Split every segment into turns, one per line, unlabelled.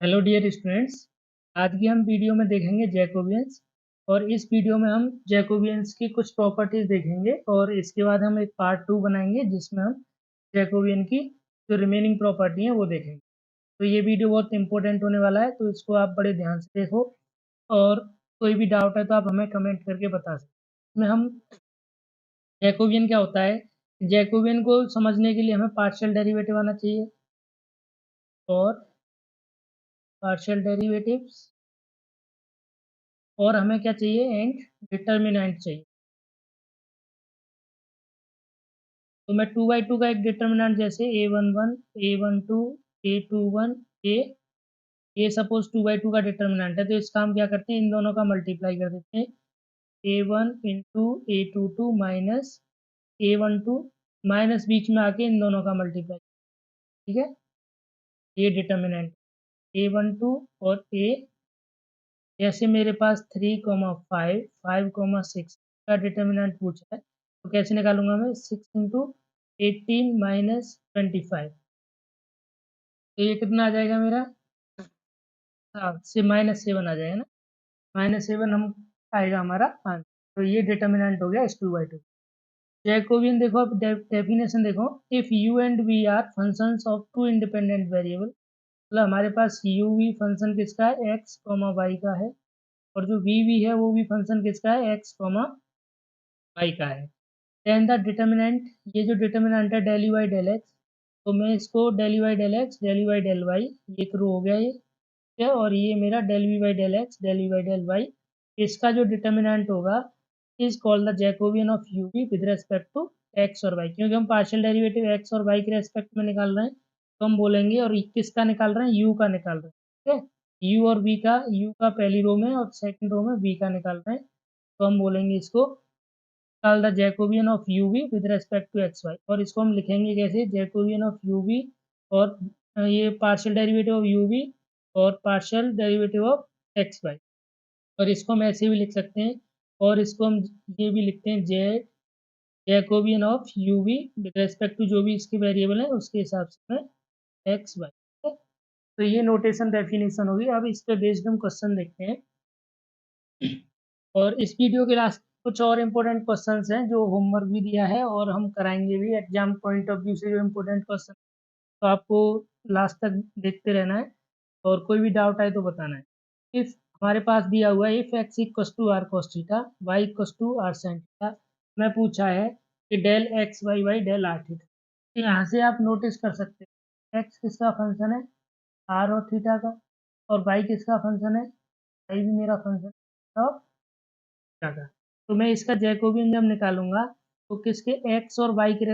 Hello dear students. आज की हम वीडियो में देखेंगे जैकोबियंस। और इस वीडियो में हम जैकोबियंस की कुछ प्रॉपर्टीज देखेंगे और इसके बाद हम एक पार्ट 2 बनाएंगे जिसमें हम जैकोबियन की जो रिमेनिंग प्रॉपर्टी हैं वो देखेंगे। तो ये वीडियो बहुत इंपॉर्टेंट होने वाला है, तो इसको आप बड़े ध्यान से देखो और कोई भी डाउट है तो आप हमें कमेंट करके बता सकते हैं। इसमें हम जैकोबियन क्या होता है, जैकोबियन को समझने के लिए हमें पार्शियल डेरिवेटिव आना चाहिए और पार्शियल डेरिवेटिव्स, और हमें क्या चाहिए, एंड डिटर्मिनेंट चाहिए। तो मैं 2/2 का एक डिटर्मिनेंट जैसे a11 a12 a21 ए ये सपोज 2/2 का डिटर्मिनेंट है, तो इसका हम क्या करते हैं, इन दोनों का मल्टीप्लाई कर देते हैं। a1 into a22 minus a12 minus बीच में आके इन दोनों का मल्टीप्लाई। ठीक है, ये डिटर्मिनेंट a12 और a, जैसे मेरे पास 3,5 5,6 का डिटर्मिनेंट पूछा है तो कैसे निकालूंगा मैं, 6 इंटू 18 माइनस 25। तो ये कितना आ जाएगा मेरा, 7 से -7 आ जाएगा ना, -7 हम आएगा हमारा आंसर। तो ये डिटर्मिनेंट हो गया इस 2/2। जैकोबियन देखो, अब डेफिनेशन देखो, if u and v are functions of two independent variable, मतलब हमारे पास यू वी फंक्शन किसका है, एक्स कॉमा वाई का है, और जो वी वी है वो भी फंक्शन किसका है, एक्स कॉमा वाई का है। देन द डिटर्मिनेंट, ये जो डिटर्मिनेंट है del u by del x, तो मैं इसको del u by del x del u by del y, ये रो हो गया ये, ठीक है, और ये मेरा del v by del x del v by del y, इसका जो डिटर्मिनेंट होगा is called the Jacobian of u v with respect to x और वाई, क्योंकि हम पार्शियल डेरिवेटिव एक्स और वाई के रेस्पेक्ट में निकाल रहे हैं तो हम बोलेंगे, और किसका निकाल रहे हैं, यू का निकाल रहे हैं। ठीक है, यू और वी का, यू का पहली रो में और सेकंड रो में वी का निकाल रहे हैं, तो हम बोलेंगे इसको call the Jacobian of u v with respect to x y, और इसको हम लिखेंगे कैसे, जैकोबियन ऑफ यू वी और ये partial derivative of u v और partial derivative of x y, और इसको हम ऐसे भी लिख सकते हैं, और इसको हम ये भी लिखते हैं Jacobian of u v with respect to जो भी इसके वेरिएबल है उसके हिसाब से मैं एक्स वाई। तो ये नोटेशन डेफिनेशन होगी। अब इस पे बेस्ड हम क्वेश्चन देखते हैं, और इस वीडियो के लास्ट कुछ और इम्पोर्टेंट क्वेश्चंस हैं जो होमवर्क भी दिया है और हम कराएंगे भी एग्जाम पॉइंट ऑफ व्यू से, जो इम्पोर्टेंट क्वेश्चन, तो आपको लास्ट तक देखते रहना है और कोई भी डाउट आए तो बताना है। इफ हमारे पास दिया हुआ है, if x equals to r cos theta y equals to r sine theta, मैं पूछा है कि del x y y del r theta. तो यहाँ से आप नोटिस कर सकते हैं एक्स किसका फंक्शन है, आर और थीटा का, और वाई किसका फंक्शन है, वाई भी मेरा फंक्शन है और थीटा का। तो मैं इसका जैकोबियन जब निकालूंगा तो किसके, एक्स और वाई के,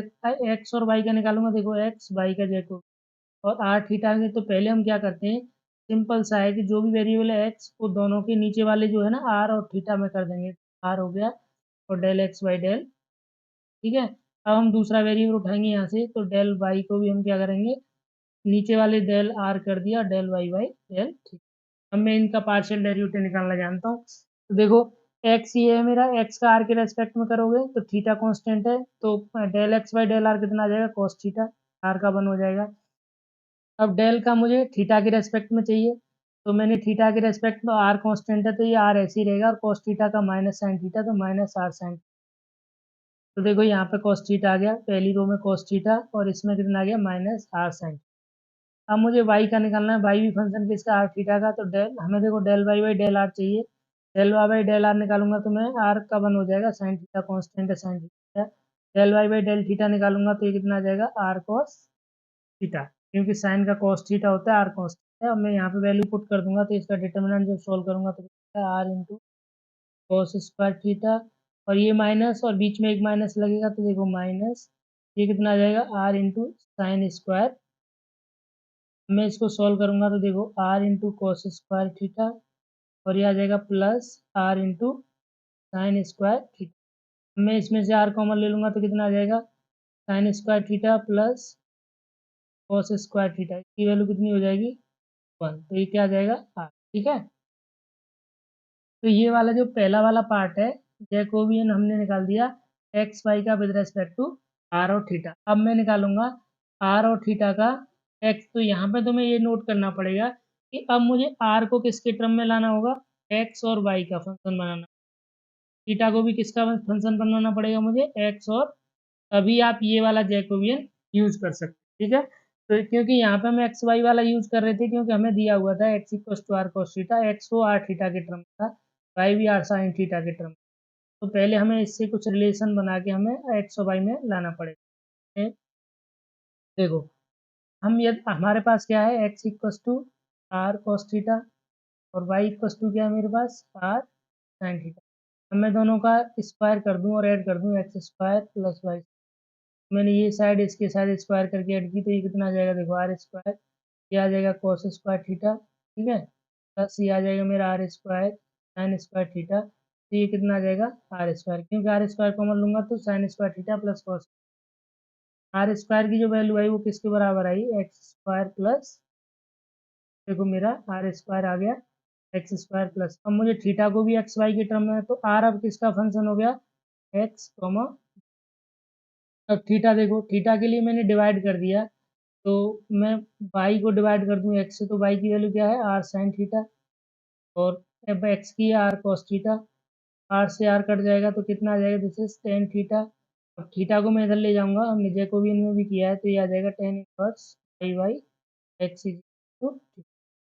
एक्स और वाई का निकालूंगा, देखो एक्स वाई का जैकोबियन और आर थीटा के। तो पहले हम क्या करते हैं, सिंपल सा है कि जो भी वेरिएबल है एक्स वो दोनों के नीचे वाले जो है ना आर और थीटा में कर देंगे, आर हो गया और डेल एक्स बाई डेल। ठीक है, अब हम दूसरा वेरिएबल उठाएंगे यहाँ से, तो डेल वाई को भी हम क्या करेंगे, नीचे वाले डेल आर कर दिया, del y by del theta. अब मैं इनका पार्शियल डेरिवेटिव निकालना जानता हूँ, तो देखो एक्स ये है मेरा, एक्स का आर के रेस्पेक्ट में करोगे तो थीटा कांस्टेंट है, तो del x by del r कितना आ जाएगा, कॉस थीटा, आर का वन हो जाएगा। अब डेल का मुझे थीटा के रेस्पेक्ट में चाहिए, तो मैंने थीटा के रेस्पेक्ट में, आर कांस्टेंट है तो ये आर ऐसे ही रहेगा, और कॉस थीटा का माइनस साइन थीटा तो माइनस आर साइन। तो देखो यहाँ पे कॉस थीटा आ गया, पहली रो में कॉस थीटा और इसमें कितना आ गया, माइनस आर साइन। अब मुझे वाई का निकालना है, वाई भी फंक्शन किसका, आर थीटा का, तो डेल हमें देखो del y by del r चाहिए, del y by del r निकालूंगा तो मैं आर का वन हो जाएगा, साइन थीटा कांस्टेंट है, sine theta, del y by del theta निकालूंगा तो ये कितना आ जाएगा, आर कॉस थीटा, क्योंकि साइन का कॉस थीटा होता है, आर कॉस थीटा। अब मैं यहाँ पे वैल्यू पुट कर दूंगा तो इसका डिटर्मिनेंट जब सॉल्व करूंगा तो r into cos square theta, और ये माइनस और बीच में एक माइनस लगेगा तो देखो माइनस, ये कितना आ जाएगा, आर इंटू साइन स्क्वायर। मैं इसको सॉल्व करूंगा तो देखो r into cos square theta, और ये आ जाएगा plus r into sine square theta. मैं इसमें से आर कॉमन ले लूंगा तो कितना आ जाएगा, sign square theta plus cos square theta की वैल्यू कितनी हो जाएगी, 1, तो ये क्या आ जाएगा, आर। ठीक है, तो ये वाला जो पहला वाला पार्ट है जैकोबियन हमने निकाल दिया एक्स वाई का विद रेस्पेक्ट टू आर और थीटा। अब मैं निकालूंगा आर और थीटा का एक्स, तो यहाँ पे तुम्हें ये नोट करना पड़ेगा कि अब मुझे आर को किसके टर्म में लाना होगा, एक्स और वाई का फंक्शन बनाना। थीटा को भी किसका फंक्शन बनाना पड़ेगा मुझे, एक्स और, तभी आप ये वाला जैकोबियन यूज कर सकते, ठीक है। तो क्योंकि यहाँ पे हम एक्स वाई वाला यूज कर रहे थे, क्योंकि हमें दिया हुआ था x equal to r cos theta, x को आर थीटा के टर्म था, वाई भी आर साइन थीटा के टर्म। तो पहले हमें इससे कुछ रिलेशन बना के हमें एक्स और वाई में लाना पड़ेगा। देखो, हम ये हमारे पास क्या है, x equal to r cos theta और वाई इक्व टू क्या है मेरे पास, आर साइन थीटा। अब मैं दोनों का स्क्वायर कर दूं और ऐड कर दूं, एक्स स्क्वायर प्लस वाई। मैंने ये साइड इसके साथ स्क्वायर करके ऐड की, तो ये कितना आ जाएगा, देखो आर स्क्वायर, ये आ जाएगा कॉस स्क्वायर थीटा, ठीक है, प्लस ये आ जाएगा मेरा r square sine square theta. तो ये कितना आ जाएगा, आर स्क्वायर, क्योंकि आर स्क्वायर कॉमन लूंगा तो sine square theta plus cos. R square की जो वैल्यू आई वो किसके बराबर आई, एक्स स्क्वायर प्लस, देखो मेरा आर स्क्वायर आ गया एक्स स्क्वायर प्लस, अब मुझे थीटा को भी एक्स वाई के टर्म में है, तो आर अब किसका फंक्शन हो गया, एक्स कॉमा। अब थीटा देखो, थीटा के लिए मैंने डिवाइड कर दिया, तो मैं वाई को डिवाइड कर दूं एक्स से, तो वाई की वैल्यू क्या है, आर साइन थीटा, और अब एक्स की है आर कॉस थीटा, आर से आर कट जाएगा तो कितना आ जाएगा, दिस इज टेन थीटा। अब थीटा को मैं इधर ले जाऊंगा, हमने जैकोबियन में भी किया है, तो ये आ जाएगा tan inverse y y x is two.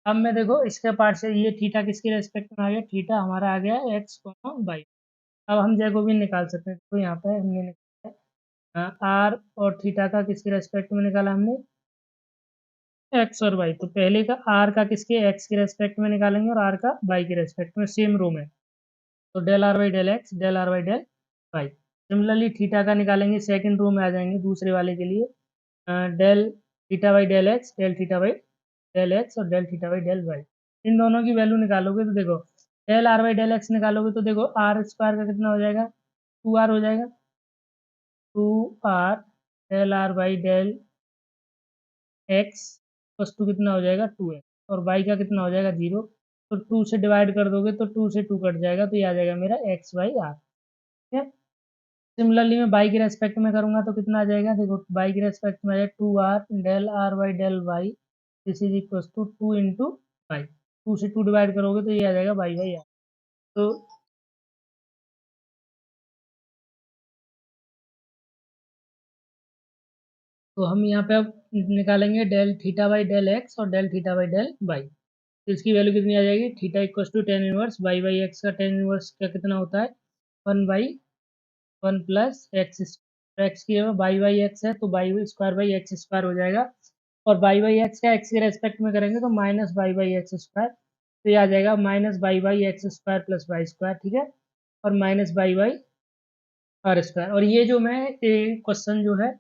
अब मैं देखो इसके पार्ट से, ये थीटा किसके रेस्पेक्ट में आ गया, थीटा हमारा आ गया एक्स कॉमा वाई। अब हम जैकोबियन निकाल सकते हैं, तो यहाँ पे हमने निकाला आर और थीटा का किसके रेस्पेक्ट में निकाला हमने, एक्स और वाई। तो पहले का आर का किसके, एक्स के रेस्पेक्ट में निकालेंगे और आर का वाई के रेस्पेक्ट में, सेम रो में। तो del r by del x, del r by del y. Similarly theta का निकालेंगे, सेकंड रो में आ जाएंगे दूसरे वाले के लिए, del theta by del x, del theta by del x और del theta by del y. इन दोनों की वैल्यू निकालोगे तो देखो, del r by del x निकालोगे तो देखो आर स्क्वायर का कितना हो जाएगा, टू आर हो जाएगा, two r del r by del x plus two कितना हो जाएगा, टू एक्स, और वाई का कितना हो जाएगा, जीरो। तो टू से डिवाइड कर दोगे तो टू से टू कट जाएगा, तो ये आ जाएगा मेरा एक्स बाई आर, ठीक है। सिमिलरली मैं बाई के रेस्पेक्ट में करूंगा तो कितना आ जाएगा, देखो बाई के रेस्पेक्ट में आ जाएगा two r del r by del y, this is equal to two into y, two से टू डिवाइड करोगे तो ये आ जाएगा वाई बाई आर। तो हम यहाँ पे अब निकालेंगे del theta by del x और del theta by del y. तो इसकी वैल्यू कितनी आ जाएगी, theta equal to tan inverse y by x का टेन इनवर्स का कितना होता है, one by one plus x, x की जगह बाई बाई एक्स है तो y square by x square हो जाएगा, और बाई बाई एक्स का एक्स के रेस्पेक्ट में करेंगे तो minus by by x square, तो ये आ जाएगा minus by by x square plus y square, ठीक है, और minus by by r square. और ये जो मैं क्वेश्चन जो है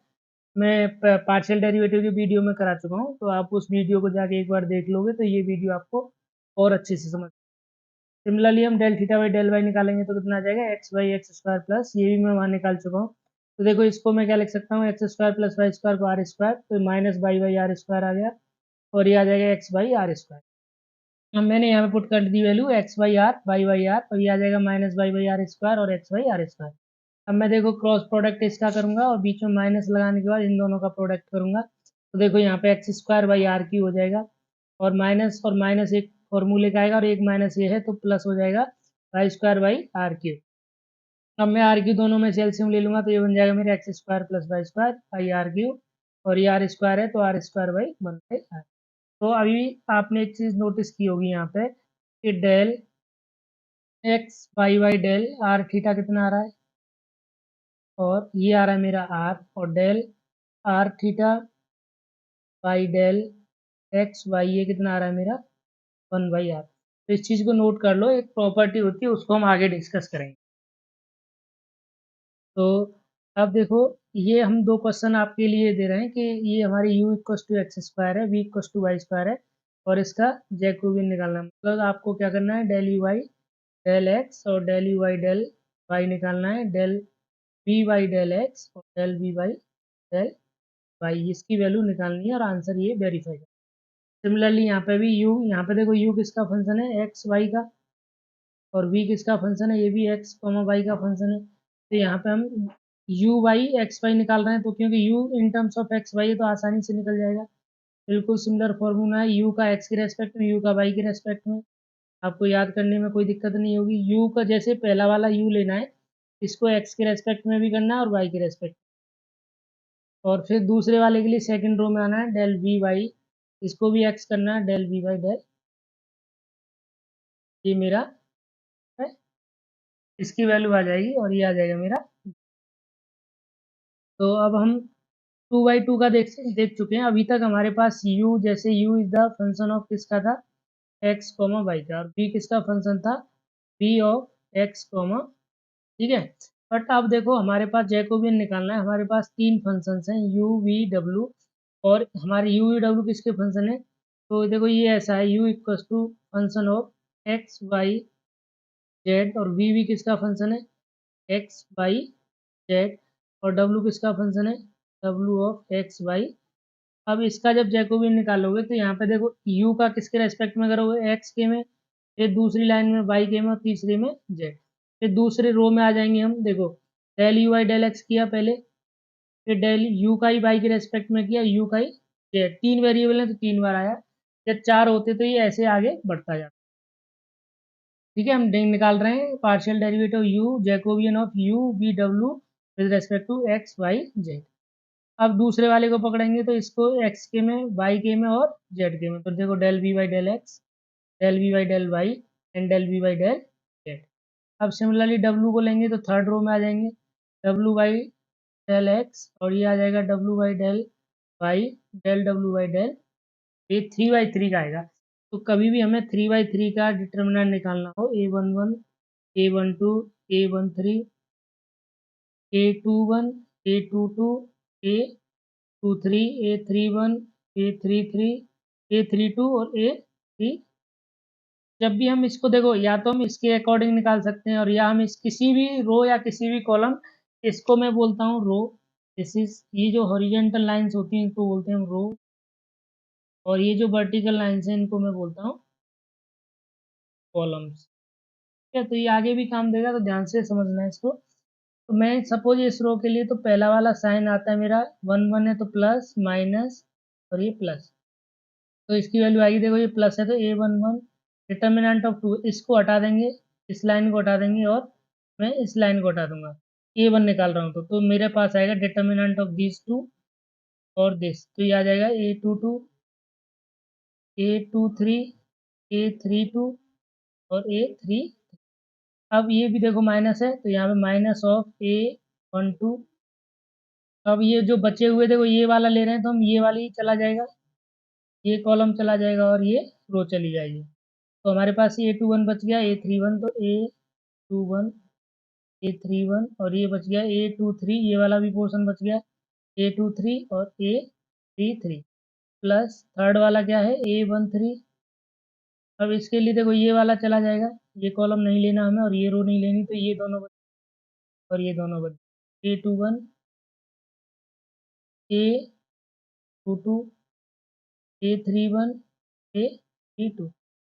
मैं पार्शियल डेरिवेटिव की वीडियो में करा चुका हूँ, तो आप उस वीडियो को जाके एक बार देख लोगे तो ये वीडियो आपको और अच्छे से समझ। सिमिलरली हम del theta by del y निकालेंगे तो कितना आ जाएगा, x by x square plus, ये भी मैं वहाँ निकाल चुका हूँ। तो देखो इसको मैं क्या लिख सकता हूँ, x square plus y square को आर स्क्वायर, तो minus by by r square आ गया, और ये आ जाएगा एक्स बाई आर स्क्वायर। अब मैंने यहाँ पे पुट कर दी value x by r y by r, और ये आ जाएगा minus by by r square और एक्स बाई आर स्क्वायर। अब मैं देखो क्रॉस प्रोडक्ट इसका करूंगा और बीच में माइनस लगाने के बाद इन दोनों का प्रोडक्ट करूंगा, तो देखो यहाँ पे x square by r cube हो जाएगा, और माइनस एक फॉर्मूले का आएगा, और एक माइनस ये है तो प्लस हो जाएगा y square by r cube. अब मैं आर क्यू दोनों में से एलसीएम ले लूंगा, तो ये बन जाएगा मेरा x square plus y square by r cube, और ये आर स्क्वायर है तो r square by one by r. तो अभी आपने एक चीज नोटिस की होगी यहाँ पे कि del x by by del r theta कितना आ रहा है, और ये आ रहा है मेरा आर, और del r theta by del x y ये कितना आ रहा है मेरा, वन बाई आर। तो इस चीज़ को नोट कर लो, एक प्रॉपर्टी होती है उसको हम आगे डिस्कस करेंगे। तो अब देखो, ये हम दो क्वेश्चन आपके लिए दे रहे हैं कि ये हमारी u equals to x square है, v equals to y square है, और इसका जैकोबियन निकालना है। मतलब आपको क्या करना है, del u y del x और del u y del y निकालना है, del v y del x और del v y del y, इसकी वैल्यू निकालनी है और आंसर ये वेरीफाई करना। सिमिलरली यहाँ पे भी u, यहाँ पे देखो u किसका फंक्शन है, एक्स वाई का, और v किसका फंक्शन है, ये भी एक्स वाई का फंक्शन है। तो यहाँ पे हम u वाई एक्स वाई निकाल रहे हैं, तो क्योंकि u in terms of x y है तो आसानी से निकल जाएगा। बिल्कुल सिमिलर फॉर्मूला है, यू का एक्स के रेस्पेक्ट में, यू का वाई के रेस्पेक्ट में। आपको याद करने में कोई दिक्कत नहीं होगी। यू का जैसे पहला वाला यू लेना है, इसको एक्स के रेस्पेक्ट में भी करना है और वाई के रेस्पेक्ट। और फिर दूसरे वाले के लिए सेकंड रो में आना है, डेल वी वाई, इसको भी एक्स करना है, डेल वी वाई डेल, ये मेरा है, इसकी वैल्यू आ जाएगी और ये आ जाएगा मेरा। तो अब हम 2/2 का देख चुके हैं। अभी तक हमारे पास u, जैसे u is the function of किसका था, x कॉमा वाई का, और v किसका फंक्शन था, v ऑफ x कॉमा, ठीक है। बट अब देखो हमारे पास जैकोबियन निकालना है, हमारे पास तीन फंक्शंस हैं u v w, और हमारे u v w किसके फंक्शन है, तो देखो ये ऐसा है, u equals to function of x y z, और v भी किसका फंक्शन है, x y z, और w किसका फंक्शन है, w ऑफ x y। अब इसका जब जैकोबियन निकालोगे तो यहाँ पे देखो u का किसके रेस्पेक्ट में करोगे, x के में, फिर दूसरी लाइन में y के में, और तीसरी में z। फिर दूसरे रो में आ जाएंगे हम, देखो del u y del x किया पहले, फिर डेल यू का ही y के रेस्पेक्ट में किया, यू का ही z, तीन वेरिएबल है तो तीन बार आया। जब चार होते तो ये ऐसे आगे बढ़ता जाता। ठीक है, हम निकाल रहे हैं partial derivative u Jacobian of u v w with respect to x y z। अब दूसरे वाले को पकड़ेंगे तो इसको x के में, y के में और z के में, तो देखो del v y del x, del v y del y, and del v y del z। अब सिमिलरली w को लेंगे तो थर्ड रो में आ जाएंगे, w वाई डेल एक्स, और ये आ जाएगा w y del y, del w y del, ये 3/3 का आएगा। तो कभी भी हमें 3/3 का डिटर्मिनेंट निकालना हो, a11, a12, a13, a21, a22, a23, a31, a33, a32 और a3। जब भी हम इसको देखो, या तो हम इसके अकॉर्डिंग निकाल सकते हैं, और या हम इस किसी भी रो या किसी भी कॉलम, इसको मैं बोलता हूँ रो, दिस इज, ये जो हॉरिजेंटल लाइंस होती हैं इनको बोलते हैं रो, और ये जो वर्टिकल लाइंस हैं इनको मैं बोलता हूँ कॉलम्स। ठीक है, तो ये आगे भी काम देगा, तो ध्यान से समझना है इसको। तो मैं सपोज इस रो के लिए, तो पहला वाला साइन आता है मेरा 1 1 है, तो प्लस माइनस और ये प्लस, तो इसकी वैल्यू आएगी, देखो ये प्लस है तो a11, डिटर्मिनेंट ऑफ 2, इसको हटा देंगे, इस लाइन को हटा देंगे, और मैं इस लाइन को हटा दूंगा, a1 निकाल रहा हूँ, तो मेरे पास आएगा डिटर्मिनेंट ऑफ दिस टू और दिस, तो ये आ जाएगा a22, a23, a32 और a3। अब ये भी देखो माइनस है, तो यहाँ पे माइनस ऑफ a12। अब ये जो बचे हुए देखो ये वाला ले रहे हैं, तो हम ये वाली चला जाएगा, ये कॉलम चला जाएगा, और ये रो चली जाएगी, तो हमारे पास a21 बच गया, a31, तो a21, a31, और ये बच गया a23, ये वाला भी पोर्शन बच गया, a23 और a33, प्लस थर्ड वाला क्या है, a13। अब इसके लिए देखो ये वाला चला जाएगा, ये कॉलम नहीं लेना हमें, और ये रो नहीं लेनी, तो ये दोनों बच, और ये दोनों बच, a21, a22, a31, a32।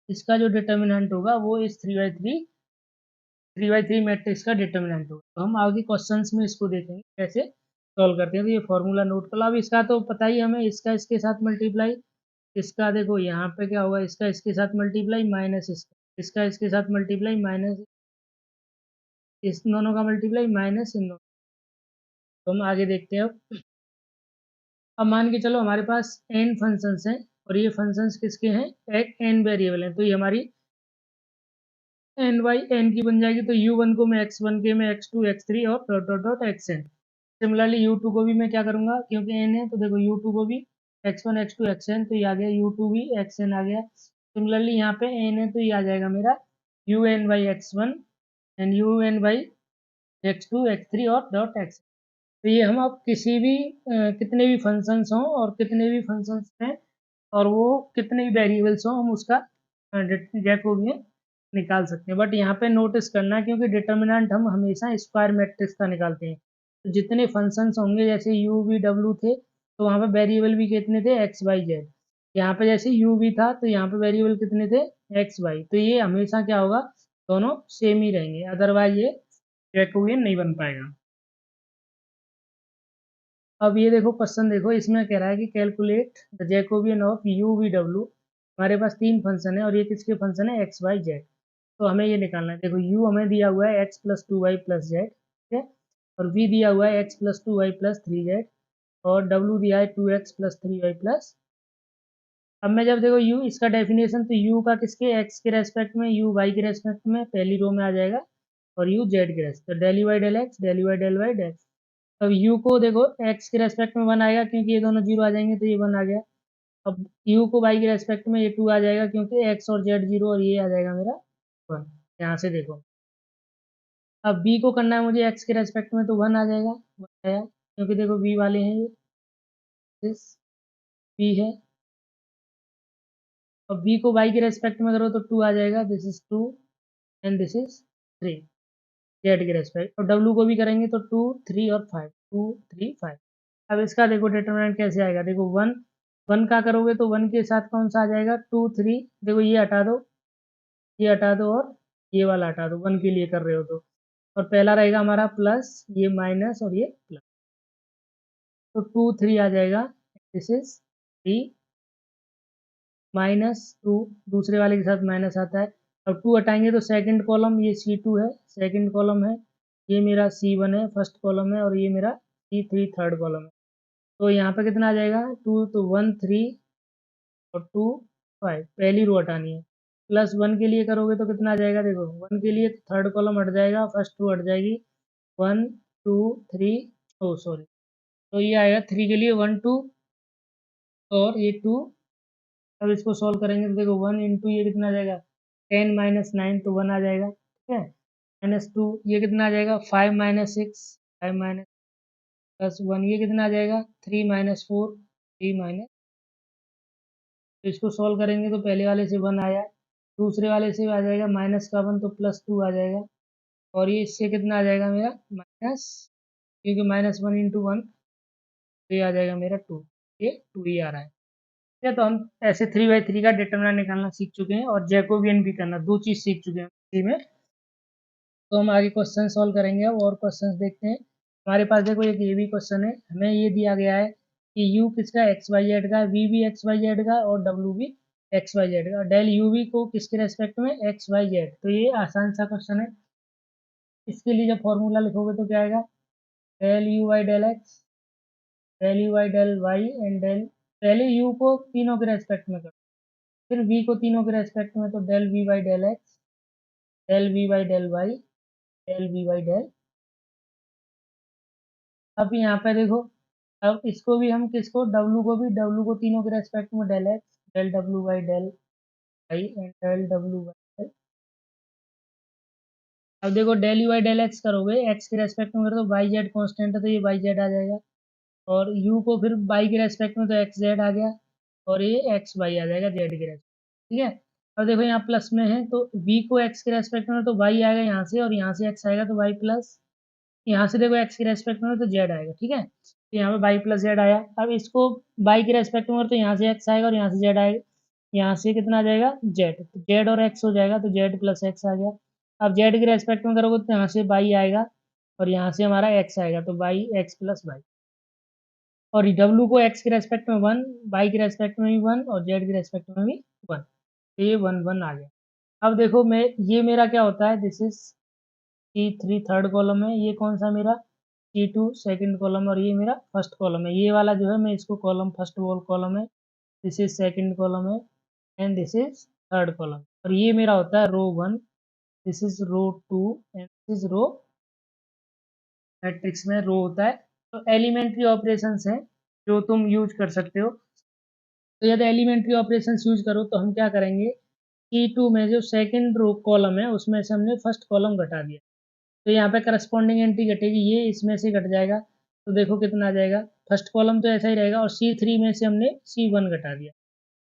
इसका जो डिटर्मिनेंट होगा वो इस 3/3 मैट्रिक्स का डिटर्मिनेंट होगा। तो हम आगे क्वेश्चंस में इसको देखेंगे कैसे सॉल्व करते हैं। तो ये फॉर्मूला नोट कर लो। अब इसका तो पता ही हमें, इसका इसके साथ मल्टीप्लाई, इसका देखो यहाँ पे क्या होगा, इसका इसके साथ मल्टीप्लाई माइनस इसका इसके साथ मल्टीप्लाई माइनस इस दोनों का मल्टीप्लाई माइनस इन दोनों। तो हम आगे देखते हैं। अब मान के चलो हमारे पास n फंक्शंस हैं, और ये फंक्शंस किसके हैं, एक n वेरिएबल हैं, तो ये हमारी एन वाई एन की बन जाएगी। तो u1 को मैं x1 के में, x2 x3 और dot dot dot xn। Similarly u2 को भी मैं क्या करूंगा, क्योंकि n है तो देखो u2 को भी x1 x2 xn, तो ये आ गया u2 भी xn आ गया। सिमिलरली यहाँ पे n है तो ये आ जाएगा मेरा un by x1 and un by x2 x3 और डॉट x। तो ये हम अब किसी भी कितने भी फंक्शंस हों और कितने भी फंक्शंस में, और वो कितने भी वेरिएबल्स हों, हम उसका जैकोबियन निकाल सकते हैं। बट यहाँ पे नोटिस करना है, क्योंकि डिटर्मिनेंट हम हमेशा स्क्वायर मैट्रिक्स का निकालते हैं। तो जितने फंक्शंस होंगे, जैसे u v w थे, तो वहाँ पे वेरिएबल भी कितने थे, x y z। यहाँ पे जैसे u v था तो यहाँ पे वेरिएबल कितने थे, x y। तो ये हमेशा क्या होगा, दोनों सेम ही रहेंगे, अदरवाइज ये जैकोबियन नहीं बन पाएगा। अब ये देखो क्वेश्चन देखो, इसमें कह रहा है कि calculate the Jacobian of u v डब्ल्यू। हमारे पास तीन फंक्शन है और ये किसके फंक्शन है, एक्स वाई जेड। तो हमें ये निकालना है। देखो यू हमें दिया हुआ है x plus two y plus z, ठीक है, और वी दिया हुआ है x plus two y plus three z, और डब्ल्यू दिया है two x plus three y plus. अब मैं जब देखो यू इसका डेफिनेशन, तो यू का किसके, एक्स के रेस्पेक्ट में, यू वाई के रेस्पेक्ट में पहली रो में आ जाएगा, और यू जेड के रेस्पेक्ट, तो del u by del x, del u by del y del. अब यू को देखो एक्स के रेस्पेक्ट में वन आएगा, क्योंकि ये दोनों जीरो आ जाएंगे तो ये वन आ गया। अब यू को वाई के रेस्पेक्ट में ये टू आ जाएगा, क्योंकि एक्स और जेड जीरो, और ये आ जाएगा मेरा वन। यहाँ से देखो, अब बी को करना है मुझे एक्स के रेस्पेक्ट में, तो वन आ जाएगा, वन आया, क्योंकि देखो बी वाले हैं ये, दिस बी है। अब बी को वाई के रेस्पेक्ट में करो तो टू आ जाएगा, this is two, and this is three, z के रेस्पेक्ट। और डब्ल्यू को भी करेंगे तो टू थ्री और फाइव, टू थ्री फाइव। अब इसका देखो डिटरमिनेंट कैसे आएगा, देखो वन, वन का करोगे तो वन के साथ कौन सा आ जाएगा, टू थ्री, देखो ये हटा दो, ये हटा दो, और ये वाला हटा दो, वन के लिए कर रहे हो तो। और पहला रहेगा हमारा प्लस, ये माइनस, और ये प्लस, तो टू थ्री आ जाएगा, this is three minus two, दूसरे वाले के साथ माइनस आता है। अब टू हटाएंगे तो सेकंड कॉलम, ये सी टू है, सेकंड कॉलम है, ये मेरा सी वन है फर्स्ट कॉलम है, और ये मेरा सी थ्री थर्ड कॉलम है। तो यहाँ पे कितना आ जाएगा, टू, तो वन थ्री और टू फाइव, पहली रो हटानी है। प्लस वन के लिए करोगे तो कितना आ जाएगा, देखो वन के लिए थर्ड कॉलम हट जाएगा, फर्स्ट रो हट जाएगी, वन टू थ्री, ओ सॉरी, तो ये आएगा थ्री के लिए वन टू, और ये टू। अब इसको सॉल्व करेंगे तो देखो वन इंटू ये कितना आ जाएगा, टेन माइनस नाइन, तो वन आ जाएगा, ठीक है, माइनस टू, ये कितना आ जाएगा, five minus six, five minus plus one, ये कितना आ जाएगा, three minus four, three minus. तो इसको सॉल्व करेंगे तो पहले वाले से वन आया, दूसरे वाले से आ जाएगा माइनस का वन, तो प्लस टू आ जाएगा, और ये इससे कितना आ जाएगा मेरा माइनस, क्योंकि माइनस वन इंटू वन, तो ये आ जाएगा मेरा टू, ये टू ही आ रहा है। ठीक है, तो हम ऐसे थ्री बाई थ्री का डिटरमिनेंट निकालना सीख चुके हैं, और जैकोबियन भी करना, दो चीज सीख चुके हैं इसी में। तो हम आगे क्वेश्चन सॉल्व करेंगे अब, और क्वेश्चंस देखते हैं। हमारे पास देखो एक ये भी क्वेश्चन है, हमें ये दिया गया है कि यू किसका, एक्स वाई जेड का, वी भी एक्स वाई जेड का, और डब्ल्यू भी एक्स वाई जेड का, डेल यू वी को किसके रेस्पेक्ट में, एक्स वाई जेड। तो ये आसान सा क्वेश्चन है। इसके लिए जब फॉर्मूला लिखोगे तो क्या आएगा, del u y del x, del u y del y, and del, पहले यू को तीनों के रेस्पेक्ट में करो, फिर वी को तीनों के रेस्पेक्ट में, तो del v y del x, del v y del y, del v y del. अब यहाँ पे देखो, अब इसको भी हम किसको, डब्लू को भी, डब्लू को तीनों के रेस्पेक्ट में डेल एक्स, डेल डब्लू by del y, and del डब्लू बाई डेल। अब देखो del u by del x करोगे, एक्स के रेस्पेक्ट में करो तो वाई जेड कॉन्स्टेंट है, तो ये वाई जेड आ जाएगा, और यू को फिर वाई के रेस्पेक्ट में, तो एक्स जेड आ गया, और ये एक्स वाई आ जाएगा जेड के रेस्पेक्ट। ठीक है, अब देखो यहाँ प्लस में है, तो वी को एक्स के रेस्पेक्ट में तो वाई आएगा यहाँ से, और यहाँ से एक्स आएगा तो वाई प्लस, यहाँ से देखो एक्स के रेस्पेक्ट में तो जेड आएगा, ठीक है, तो यहाँ पे वाई प्लस जेड आया। अब इसको वाई के रेस्पेक्ट में तो यहाँ से एक्स आएगा और यहाँ से जेड आएगा, यहाँ से कितना आ जाएगा, जेड, तो जेड और एक्स हो जाएगा, तो जेड प्लस एक्स आ गया। अब जेड के रेस्पेक्ट में करोगे तो यहाँ से वाई आएगा, और यहाँ से हमारा एक्स आएगा, तो वाई एक्स प्लस वाई। और डब्लू को एक्स के रेस्पेक्ट में वन, वाई के रेस्पेक्ट में भी वन, और जेड के रेस्पेक्ट में भी वन, तो ये वन वन आ गया। अब देखो मैं, ये मेरा क्या होता है, this is c three third column है, ये कौन सा मेरा सी टू सेकेंड कॉलम, और ये मेरा फर्स्ट कॉलम है, ये वाला जो है मैं इसको कॉलम फर्स्ट वॉल कॉलम है, दिस इज सेकेंड कॉलम है, and this is third column, और ये मेरा होता है row one, this is row two, and this is row, matrix में रो होता है। तो एलिमेंट्री ऑपरेशंस हैं जो तुम यूज कर सकते हो। तो यदि एलिमेंट्री ऑपरेशंस यूज करो तो हम क्या करेंगे, ई टू में जो सेकेंड रो कॉलम है उसमें से हमने फर्स्ट कॉलम घटा दिया, तो यहाँ पे करस्पॉन्डिंग एंट्री घटेगी, ये इसमें से घट जाएगा, तो देखो कितना आ जाएगा, फर्स्ट कॉलम तो ऐसा ही रहेगा, और सी थ्री में से हमने सी वन घटा दिया,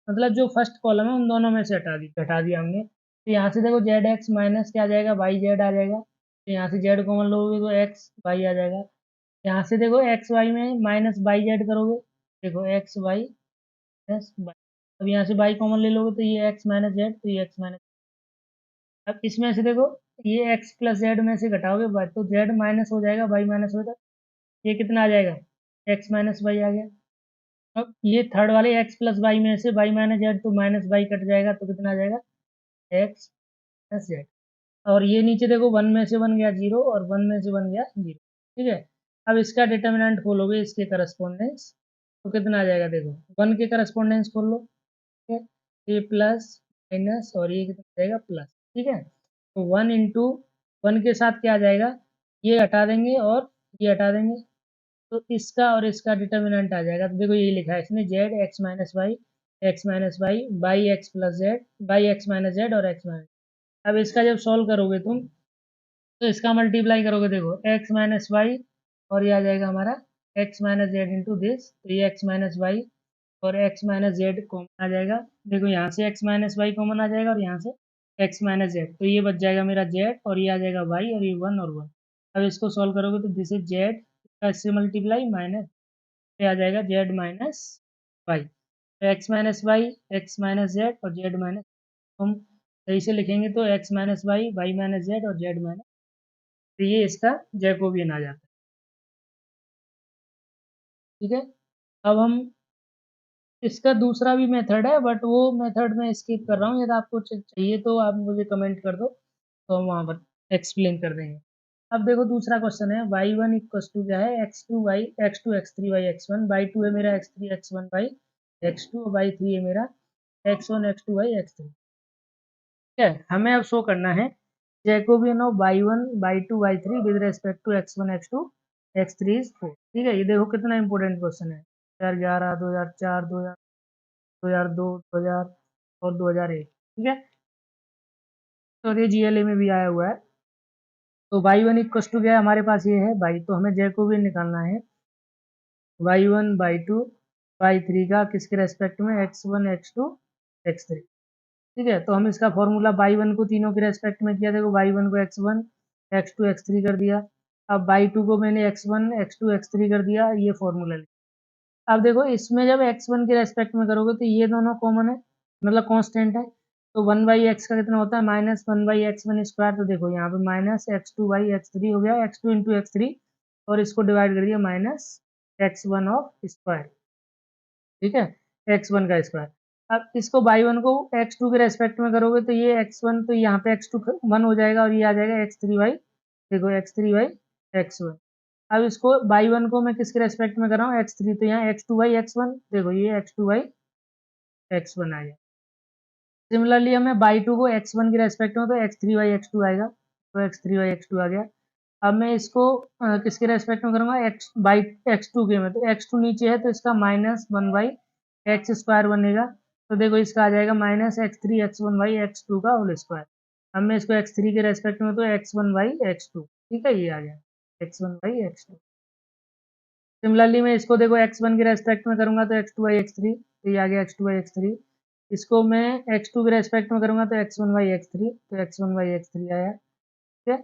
मतलब जो फर्स्ट कॉलम है उन दोनों में से घटा दिया हमने। तो यहाँ से देखो जेड एक्स माइनस क्या आ जाएगा, वाई जेड आ जाएगा, तो यहाँ से जेड कॉमन लोगे तो एक्स वाई आ जाएगा। यहाँ से देखो एक्स वाई में माइनस वाई जेड करोगे, देखो एक्स वाई माइनस वाई, अब यहाँ से वाई कॉमन ले लोगे तो ये एक्स माइनस जेड, तो ये एक्स माइनस। अब इसमें से देखो, ये एक्स प्लस जेड में से घटाओगे वाई, तो जेड माइनस हो जाएगा, वाई माइनस हो जाएगा, ये कितना आ जाएगा, एक्स माइनस वाई आ गया। अब ये थर्ड वाले एक्स प्लस वाई में से वाई माइनस जेड, तो माइनस वाई कट जाएगा तो कितना आ जाएगा, एक्स माइनस जेड। और ये नीचे देखो, वन में से बन गया जीरो और वन में से बन गया जीरो। ठीक है, अब इसका डिटर्मिनेंट खोलोगे इसके करस्पॉन्डेंस, तो कितना आ जाएगा, देखो वन के करस्पॉन्डेंस खोल लो। ठीक है, ये प्लस माइनस और ये कितना आ जाएगा, प्लस। ठीक है, तो वन इंटू वन के साथ क्या आ जाएगा, ये हटा देंगे और ये हटा देंगे, तो इसका और इसका डिटर्मिनेंट आ जाएगा। तो देखो ये लिखा है इसने, z x minus y by x plus z by x minus z और एक्स माइनस। अब इसका जब सॉल्व करोगे तुम, तो इसका मल्टीप्लाई करोगे, देखो एक्स माइनस वाई और ये आ जाएगा हमारा x minus Z into this, तो ये एक्स माइनस वाई और एक्स माइनस जेड कॉमन आ जाएगा। देखो यहाँ से एक्स माइनस वाई कॉमन आ जाएगा और यहाँ से एक्स माइनस जेड, तो ये बच जाएगा मेरा जेड और ये आ जाएगा वाई और ये वन और वन। अब इसको सॉल्व करोगे तो दिस इज जेड, इससे मल्टीप्लाई माइनस, ये आ जाएगा जेड माइनस वाई, तो एक्स माइनस जेड और जेड माइनस, हम सही से लिखेंगे तो x minus y minus z और जेड माइनस, तो ये इसका जैकोबियन आ जाता है। ठीक है, अब हम इसका दूसरा भी मेथड है, बट वो मेथड मैं स्किप कर रहा हूँ, यदि आपको चाहिए तो आप मुझे कमेंट कर दो, तो हम वहाँ पर एक्सप्लेन कर देंगे। अब देखो दूसरा क्वेश्चन है, वाई वन इक्वस टू क्या है, x two x three y x one, by two है मेरा x three x one by x two, by three है मेरा x one x two by x three. ठीक है, हमें अब शो करना है Jacobian of by one by two by three with respect to x one x two x three is four. ठीक है, ये देखो कितना इंपॉर्टेंट क्वेश्चन है, 2011 2004 2002 2000 और 2001। ठीक है, तो ये जीएलए में भी आया हुआ है। तो वाई वन इक्वस टू क्या है, हमारे पास ये है बाई, तो हमें जैकोबियन निकालना है y one by two by three का किसके रेस्पेक्ट में, x one x two x three. ठीक है, तो हम इसका फॉर्मूला बाई वन को तीनों के रेस्पेक्ट में किया, देखो बाई वन को x one x two x three कर दिया, अब बाई टू को मैंने x one x two x three कर दिया, ये फॉर्मूला लिखा। अब देखो इसमें जब एक्स वन के रेस्पेक्ट में करोगे तो ये दोनों कॉमन है, मतलब कांस्टेंट है, तो वन बाई एक्स का कितना होता है, minus one by x one square, तो देखो यहाँ पे minus x two by x three हो गया, x two into x three, और इसको डिवाइड कर दिया minus x one of square. ठीक है, एक्स वन का स्क्वायर। अब इसको बाई वन को एक्स टू के रेस्पेक्ट में करोगे तो ये एक्स वन, तो यहाँ पे एक्स टू वन हो जाएगा और ये आ जाएगा एक्स थ्री बाई, देखो x three by x one. अब इसको बाई वन को मैं किसके रेस्पेक्ट में कर रहा हूँ, एक्स थ्री, तो यहाँ x two by x one, देखो ये x two by x one आ गया। सिमिलरली हमें बाई टू को एक्स वन के रेस्पेक्ट में, तो x three by x two आएगा, तो x three by x two आ गया। अब मैं इसको किसके रेस्पेक्ट में करूँगा, एक्स बाई एक्स टू के में, तो एक्स टू नीचे है तो इसका minus one by x square बनेगा, तो देखो इसका आ जाएगा minus x three x one by x two का होल स्क्वायर। अब मैं इसको एक्स थ्री के रेस्पेक्ट में, तो x one by x two, ठीक है, ये आ गया x one by x two. Similarly मैं इसको देखो एक्स वन के रेस्पेक्ट में करूंगा तो x two by x three, तो ये आ गया x two by x three. इसको मैं एक्स टू के रेस्पेक्ट में करूंगा तो x one by x three, तो x one by x three आया। ठीक है,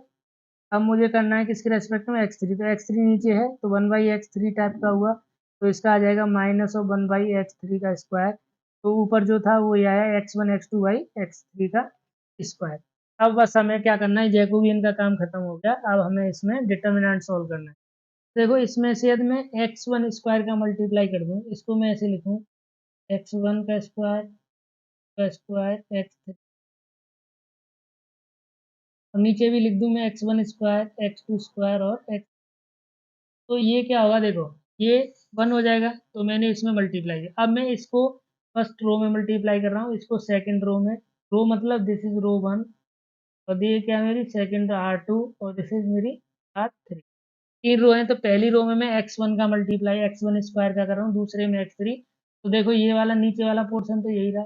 अब मुझे करना है किसके रेस्पेक्ट में, एक्स थ्री, तो एक्स थ्री नीचे है तो one by x three type का हुआ, तो इसका आ जाएगा minus of one by x three का स्क्वायर, तो ऊपर जो था वो ये आया x one x two by x three का स्क्वायर। अब बस हमें क्या करना है, जैकोबियन का काम खत्म हो गया, अब हमें इसमें डिटर्मिनेंट सोल्व करना है। देखो इसमें से यदि मैं एक्स वन स्क्वायर का मल्टीप्लाई कर दूं, इसको मैं ऐसे लिखूं, एक्स वन का स्क्वायर एक्स थ्री, और नीचे भी लिख दूं मैं x one square x two square और एक्स, तो ये क्या होगा, देखो ये वन हो जाएगा, तो मैंने इसमें मल्टीप्लाई किया। अब मैं इसको फर्स्ट रो में मल्टीप्लाई कर रहा हूँ, इसको सेकंड रो में, रो मतलब दिस इज रो वन, और ये क्या है मेरी सेकंड आर टू, और दिस इज मेरी आर थ्री। तीन रो है, तो पहली रो में मैं एक्स वन का मल्टीप्लाई एक्स वन स्क्वायर का कर रहा हूँ, दूसरे में एक्स थ्री, तो देखो ये वाला नीचे वाला पोर्शन तो यही रहा।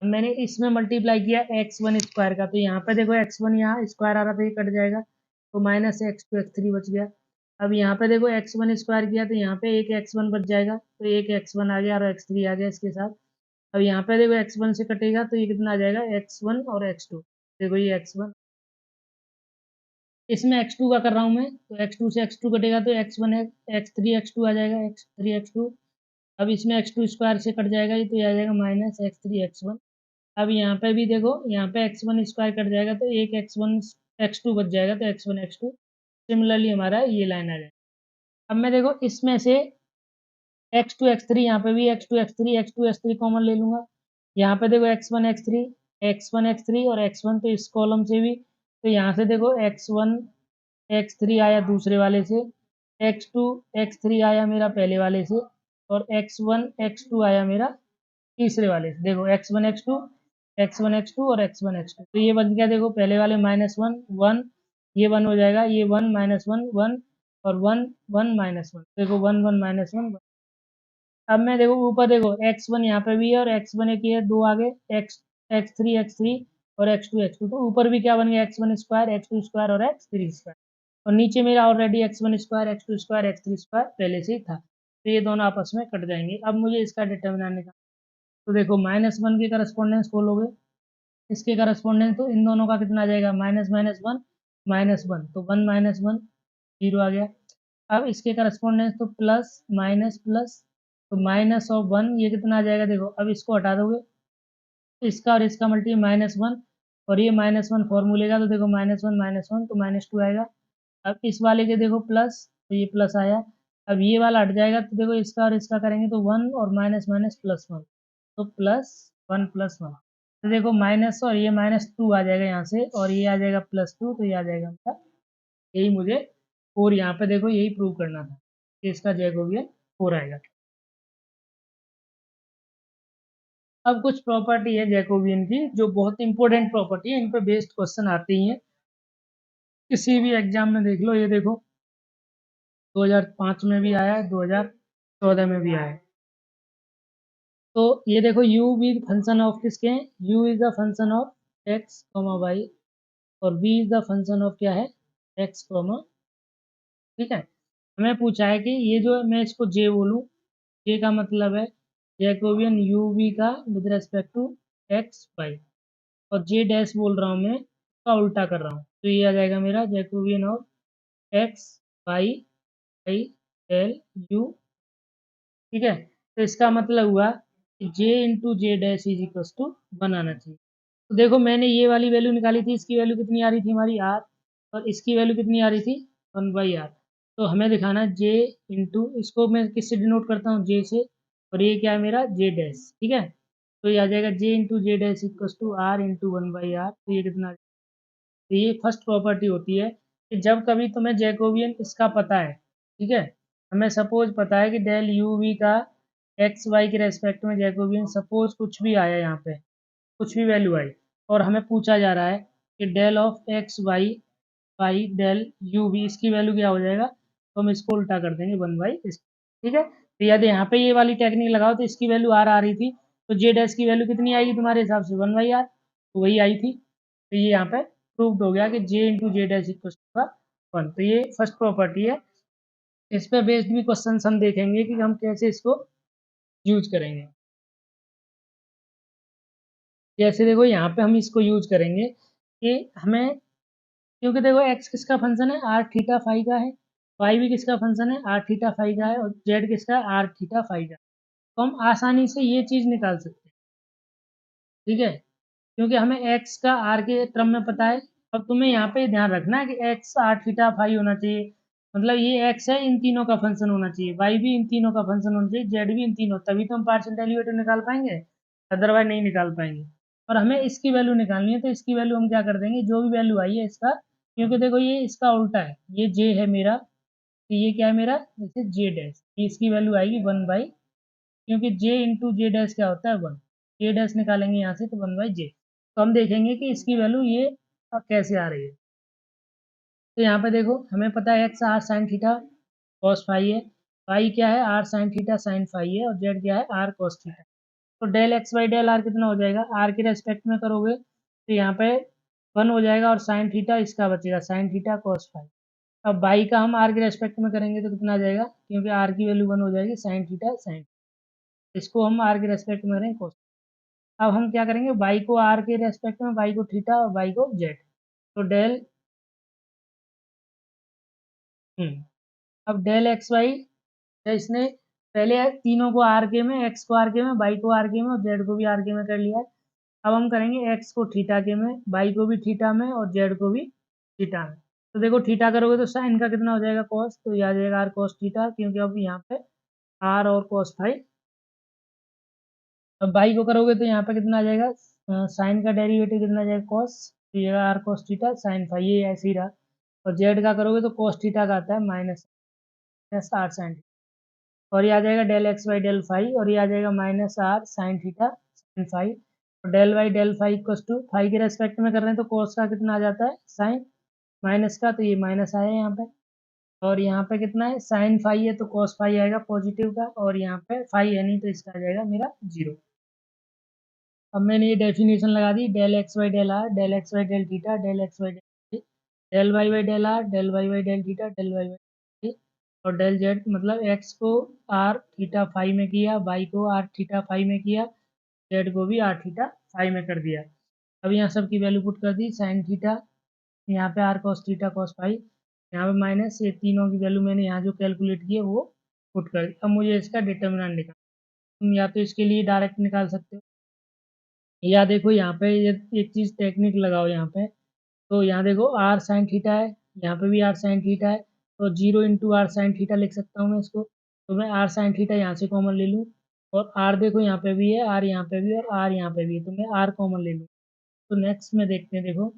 अब मैंने इसमें मल्टीप्लाई किया एक्स वन स्क्वायर का, तो यहाँ पे देखो एक्स वन यहाँ स्क्वायर आ रहा था, ये कट जाएगा, तो minus x two x three बच गया। अब यहाँ पे देखो एक्स वन स्क्वायर किया तो यहाँ पे एक एक्स वन बच जाएगा, तो एक एक्स वन आ गया और एक्स थ्री आ गया इसके साथ। अब यहाँ पे देखो एक्स वन से कटेगा तो ये कितना आ जाएगा, एक्स वन और एक्स टू, देखो ये एक्स वन, इसमें एक्स टू का कर रहा हूँ मैं, तो एक्स टू से एक्स टू कटेगा तो x one x three x two आ जाएगा, एक्स थ्री एक्स टू। अब इसमें एक्स टू स्क्वायर से कट जाएगा, ये तो ये आ जाएगा minus x three x one. अब यहाँ पे भी देखो, यहाँ पे एक्स वन स्क्वायर कट जाएगा तो एक एक्स वन एक्स टू बच जाएगा, तो x one x two. Similarly हमारा ये लाइन आ जाएगा। अब मैं देखो इसमें से x2 x3 यहाँ पे भी x2 x3 कॉमन ले लूंगा। यहाँ पे देखो x1 x3 और x1 तो इस कॉलम से भी, तो यहाँ से देखो x1 x3 आया दूसरे वाले से, x2 x3 आया मेरा पहले वाले से, और x1 x2 आया मेरा तीसरे वाले से। देखो x1 x2 और x1 x2, तो ये बन गया देखो पहले वाले -1 1, ये 1 हो जाएगा, ये 1 -1 1 और 1 1 -1, देखो 1 1 -1। अब मैं देखो ऊपर देखो x1 यहाँ पे भी है और x1 एक ये दो आगे, x3 और x2 तो ऊपर भी क्या बन गया, x1 स्क्वायर x2 स्क्वायर और x3 स्क्वायर, और नीचे मेरा already x1 square x2 square x3 square पहले से ही था, तो ये दोनों आपस में कट जाएंगे। अब मुझे इसका डिटर्मिनेंट निकालना, तो देखो -1 के करस्पॉन्डेंस खोलोगे, इसके करस्पॉन्डेंस तो इन दोनों का कितना आ जाएगा, -1 तो 1 -1 0 आ गया। अब इसके करस्पॉन्डेंस तो प्लस माइनस प्लस, तो -1 ये कितना आ जाएगा, देखो अब इसको हटा दोगे, इसका और इसका मल्टी -1 और ये -1 फॉर्मूले का, तो देखो -1 तो -2 आएगा। अब इस वाले के देखो प्लस, तो ये प्लस आया। अब ये वाला हट जाएगा, तो देखो इसका और इसका करेंगे तो 1 और माइनस माइनस +1, तो +1 +1, तो देखो माइनस और ये -2 आ जाएगा यहाँ से, और ये आ जाएगा +2, तो ये आ जाएगा मतलब यही मुझे, और यहाँ पे देखो यही प्रूव करना था कि इसका जैकोबियन 4 आएगा। अब कुछ प्रॉपर्टी है जैकोबियन की जो बहुत इंपॉर्टेंट प्रॉपर्टी है, इन पे बेस्ड क्वेश्चन आते ही हैं किसी भी एग्जाम में, देख लो ये देखो 2005 में भी आया है, 2014 में भी आया है। तो ये देखो u भी फंक्शन ऑफ किसके हैं, u is the function of x, y, और v is the function of क्या है, x, ठीक है। हमें पूछा है कि ये जो मैं इसको j बोलूँ, j का मतलब है जैकोबियन u v का with respect to x y, और j डैश बोल रहा हूँ मैं, उसका उल्टा कर रहा हूँ, तो ये आ जाएगा मेरा Jacobian of x y y l u, ठीक है। तो इसका मतलब हुआ कि j into J dash is equal to 1 आना चाहिए। तो देखो मैंने ये वाली वैल्यू निकाली थी, इसकी वैल्यू कितनी आ रही थी हमारी r, और इसकी वैल्यू कितनी आ रही थी 1/r, तो हमें दिखाना है j इंटू, इसको मैं किससे डिनोट करता हूँ, j से, और ये क्या है मेरा j डैश, ठीक है। तो ये आ जाएगा j into J dash equal to r into 1/r, तो ये कितना, तो ये फर्स्ट प्रॉपर्टी होती है कि जब कभी तुम्हें जैकोबियन इसका पता है, ठीक है, हमें सपोज पता है कि डेल यू वी का एक्स वाई के रेस्पेक्ट में जैकोबियन सपोज कुछ भी आया यहाँ पे, कुछ भी वैल्यू आई, और हमें पूछा जा रहा है कि del of x y by del u v, इसकी वैल्यू क्या हो जाएगा, तो हम इसको उल्टा कर देंगे 1/, ठीक है। तो यदि यहाँ पे ये वाली टेक्निक लगाओ तो इसकी वैल्यू आर आ रही थी, तो जे डैश की वैल्यू कितनी आएगी तुम्हारे हिसाब से 1/r, तो वही आई थी, तो ये यहाँ पे प्रूव्ड हो गया कि J into J dash equal to 1, तो ये फर्स्ट प्रॉपर्टी है। इस पे बेस्ड भी क्वेश्चन हम देखेंगे कि हम कैसे इसको यूज करेंगे। जैसे देखो यहाँ पे हम इसको यूज करेंगे कि हमें, क्योंकि देखो एक्स किसका फंक्शन है, आर थीटा फाई का है, वाई भी किसका फंक्शन है, आर थीटा फाई का है, और जेड किसका है, आर थीटा फाई का, तो हम आसानी से ये चीज निकाल सकते हैं, ठीक है, क्योंकि हमें एक्स का आर के क्रम में पता है। अब तुम्हें यहाँ पे ध्यान रखना है कि एक्स आर थीटा फाई होना चाहिए, मतलब ये एक्स है इन तीनों का फंक्शन होना चाहिए, वाई भी इन तीनों का फंक्शन होना चाहिए, जेड भी इन तीनों, तभी तो हम पार्शियल डेरिवेटिव निकाल पाएंगे, अदरवाइज नहीं निकाल पाएंगे। और हमें इसकी वैल्यू निकालनी है, तो इसकी वैल्यू हम क्या कर देंगे, जो भी वैल्यू आई है इसका, क्योंकि देखो ये इसका उल्टा है, ये जे है मेरा, तो ये क्या है मेरा, जैसे जे डैश, इसकी वैल्यू आएगी 1/, क्योंकि जे इंटू जे डैश क्या होता है 1, जे डैश निकालेंगे यहाँ से तो 1/j, तो हम देखेंगे कि इसकी वैल्यू ये अब कैसे आ रही है। तो यहाँ पे देखो हमें पता है x r sine theta cos phi है, फाई क्या है r sine theta sine phi है, और जेड क्या है आर कॉस थीटा, तो del x by del r कितना हो जाएगा, आर के रेस्पेक्ट में करोगे तो यहाँ पे 1 हो जाएगा, और साइन थीटा इसका बचेगा साइन थीटा कॉस फाई। अब बाई का हम आर के रेस्पेक्ट में करेंगे तो कितना आ जाएगा, क्योंकि आर की वैल्यू 1 हो जाएगी, साइन थीटा साइन, इसको हम आर के रेस्पेक्ट में करेंगे cos। अब हम क्या करेंगे, बाई को आर के रेस्पेक्ट में, बाई को थीटा और बाई को जेड, तो डेल, अब डेल एक्स वाई, इसने पहले तीनों को आर के में, एक्स को आर के में, बाई को आर के में, और जेड को भी आर के में कर लिया है। अब हम करेंगे एक्स को थीटा के में, बाई को भी थीटा में, और जेड को भी थीटा में, तो देखो थीटा करोगे तो साइन का कितना हो जाएगा कॉस, तो ये आ जाएगा आर कॉस थीटा, क्योंकि अब यहाँ पे आर और कॉस फाई। अब बाई को करोगे तो यहाँ पे कितना आ जाएगा, साइन का डेरिवेटिव कितना आ जाएगा कॉस, तो ये r cos theta sine phi, ये ऐसे ही रहा। और जेड का करोगे तो कॉस थीटा का आता है माइनस आर साइन, और ये आ जाएगा del x by del phi, और ये आ जाएगा minus r sine theta sine phi. और del y del phi equals to phi के रेस्पेक्ट में कर रहे हैं तो कॉस का कितना आ जाता है साइन, माइनस का तो ये माइनस आया यहाँ पे, और यहाँ पे कितना है साइन फाई है तो कॉस फाई आएगा पॉजिटिव का, और यहाँ पे फाई है नहीं तो इसका आ जाएगा मेरा जीरो। अब मैंने ये डेफिनेशन लगा दी, del x y del r, del x y del theta, del x y del, del y y del r, del y y del theta, del y y, और डेल जेड, मतलब x को r theta phi में किया, Y को r theta phi में किया, Z को भी आर थीटा फाई में कर दिया। अब यहाँ सब की वैल्यू पुट कर दी, साइन थीटा, यहाँ पे r cos theta cos phi, यहाँ पे माइनस, ये तीनों की वैल्यू मैंने यहाँ जो कैलकुलेट की है वो पुट कर दी। अब मुझे इसका डिटर्मिनेंट निकालना, तुम या तो इसके लिए डायरेक्ट निकाल सकते हो, या देखो यहाँ पे ये एक चीज टेक्निक लगाओ यहाँ पे, तो यहाँ देखो आर साइन थीटा है, यहाँ पे भी आर साइन थीटा है, तो zero into r sine theta लिख सकता हूँ मैं इसको, तो मैं आर साइन थीटा यहाँ से कॉमन ले लूँ, और आर देखो यहाँ पे भी है, आर यहाँ पे भी, और आर यहाँ पे भी है, तो मैं आर कॉमन ले लूँ। तो नेक्स्ट में देखते हैं, देखो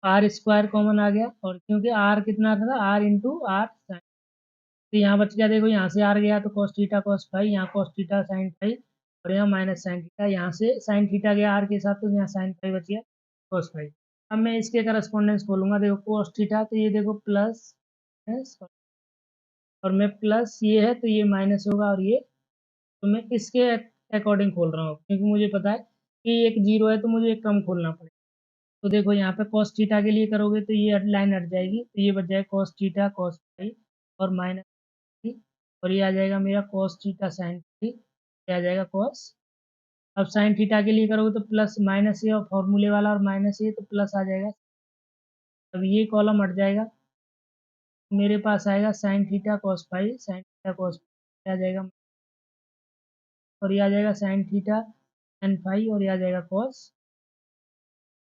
आर स्क्वायर कॉमन आ गया, और क्योंकि आर कितना था, आर इंटू आर साइन, तो यहाँ बच गया, देखो यहाँ से आर गया तो cos थीटा cos फाई, यहाँ cos थीटा साइन फाई, और यहाँ माइनस साइन थीटा, यहाँ से साइन थीटा गया आर के साथ तो यहाँ साइन फाई बच गया cos फाई। अब मैं इसके करस्पॉन्डेंस खोलूंगा, देखो cos थीटा तो ये देखो प्लस, और मैं प्लस ये है तो ये माइनस होगा, और ये, तो मैं इसके अकॉर्डिंग खोल रहा हूँ, क्योंकि मुझे पता है कि एक जीरो है तो मुझे एक कम खोलना पड़ेगा। तो देखो यहाँ पे cos थीटा के लिए करोगे तो ये लाइन हट जाएगी, तो ये बच जाएगा cos थीटा cos फाई, और माइनस, और ये आ जाएगा मेरा cos थीटा साइन थी, ये आ जाएगा cos। अब साइन थीटा के लिए करोगे तो प्लस माइनस ये, और फॉर्मूले वाला और माइनस ये तो प्लस आ जाएगा। अब ये कॉलम हट जाएगा, मेरे पास आएगा sine theta cos phi, sine theta cos आ जाएगा, और ये आ जाएगा साइन थीटा साइन फाई, और ये आ जाएगा cos।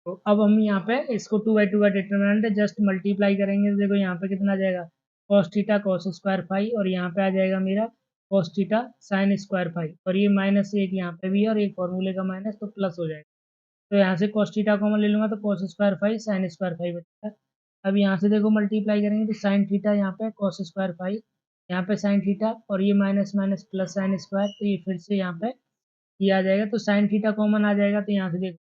तो अब हम यहाँ पे इसको 2/2 का डिटरमिनेंट है, जस्ट मल्टीप्लाई करेंगे तो देखो यहाँ पे कितना आ जाएगा cos theta cos square phi, और यहाँ पे आ जाएगा मेरा cos theta sine square phi, और ये माइनस एक यहाँ पे भी है, और एक फॉर्मूले का माइनस तो प्लस हो जाएगा। तो यहाँ से cos थीटा कॉमन ले लूंगा तो cos square phi sine square phi बचेगा। अब यहाँ से देखो मल्टीप्लाई करेंगे तो साइन थीटा यहाँ पे cos स्क्वायर फाई, यहाँ पे साइन थीटा, और ये minus minus plus sine square, तो ये फिर से यहाँ पे ये आ जाएगा, तो साइन थीटा कॉमन आ जाएगा, तो यहाँ से देखो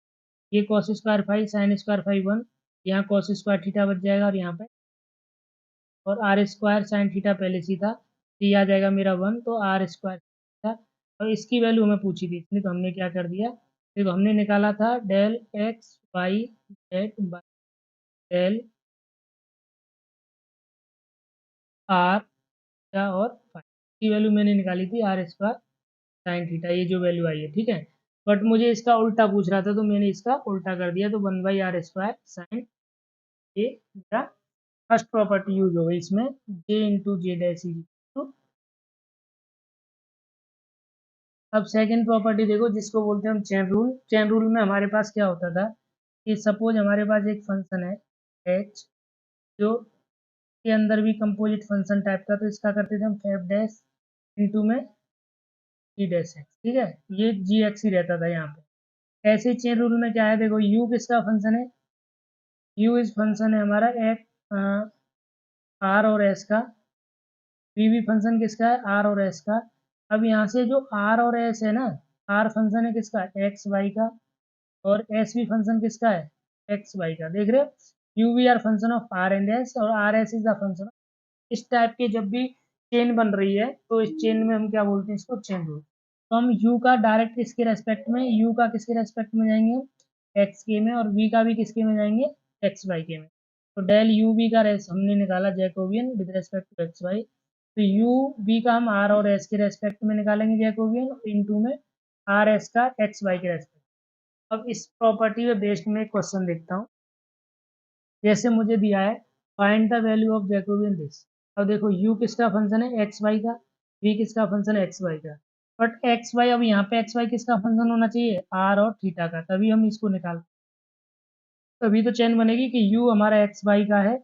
ये cos square phi sine square phi one, यहाँ cos स्क्वायर थीटा बच जाएगा, और यहाँ पे और आर स्क्वायर साइन थीटा पहले से था, तो ये आ जाएगा मेरा वन, तो आर स्क्वायर थीटा, और इसकी वैल्यू हमें पूछी थी इसलिए तो हमने क्या कर दिया, देखो हमने निकाला था del x y z by del r theta और फाई की वैल्यू मैंने निकाली थी आर स्क्वायर साइन थीटा, ये जो वैल्यू आई है ठीक है। बट मुझे इसका उल्टा पूछ रहा था तो मैंने इसका उल्टा कर दिया, तो one by r square sine, ये मेरा फर्स्ट प्रॉपर्टी यूज हो गई इसमें, J into J dash is two. अब सेकंड प्रॉपर्टी देखो जिसको बोलते हैं हम चेन रूल। चेन रूल में हमारे पास क्या होता था कि सपोज हमारे पास एक फंक्शन है एच, जो के अंदर भी कंपोजिट फंक्शन टाइप का, तो इसका करते थे हम एफ डैश इंटू में जी डैश एक्स, ठीक है, ये जी एक्स ही रहता था यहाँ पे। ऐसे चेन रूल में क्या है, देखो यू किसका फंक्शन है, यू इज फंक्शन है हमारा एक आर और एस का, वी भी फंक्शन किसका है आर और एस का। अब यहाँ से जो आर और एस है ना, आर फंक्शन है किसका एक्स वाई का, और एस भी फंक्शन किसका है एक्स वाई का, देख रहे हो, u v are function of r and s, और r s is the function. इस टाइप के जब भी चेन बन रही है तो इस चेन में हम क्या बोलते हैं इसको चेन रूल। तो हम यू का डायरेक्ट किसके रेस्पेक्ट में, यू का किसके रेस्पेक्ट में जाएंगे एक्स के में, और वी का भी किसके में जाएंगे एक्स वाई के में। तो डेल यू वी का रेस हमने निकाला Jacobian with respect to x y, तो यू वी का हम आर और एस के रेस्पेक्ट में निकालेंगे जैकोबियन इनटू में आर एस का एक्स वाई के रेस्पेक्ट। अब इस प्रॉपर्टी पे बेस्ड में एक क्वेश्चन देखता हूँ, जैसे मुझे दिया है find the value of Jacobian this. अब देखो u किसका फंक्शन है एक्स वाई का, v किसका फंक्शन है एक्स वाई का, बट एक्स वाई, अब यहाँ पे एक्स वाई किसका फंक्शन होना चाहिए आर और थीटा का, तभी हम इसको निकाल। तभी तो चेन बनेगी कि u हमारा एक्स वाई का है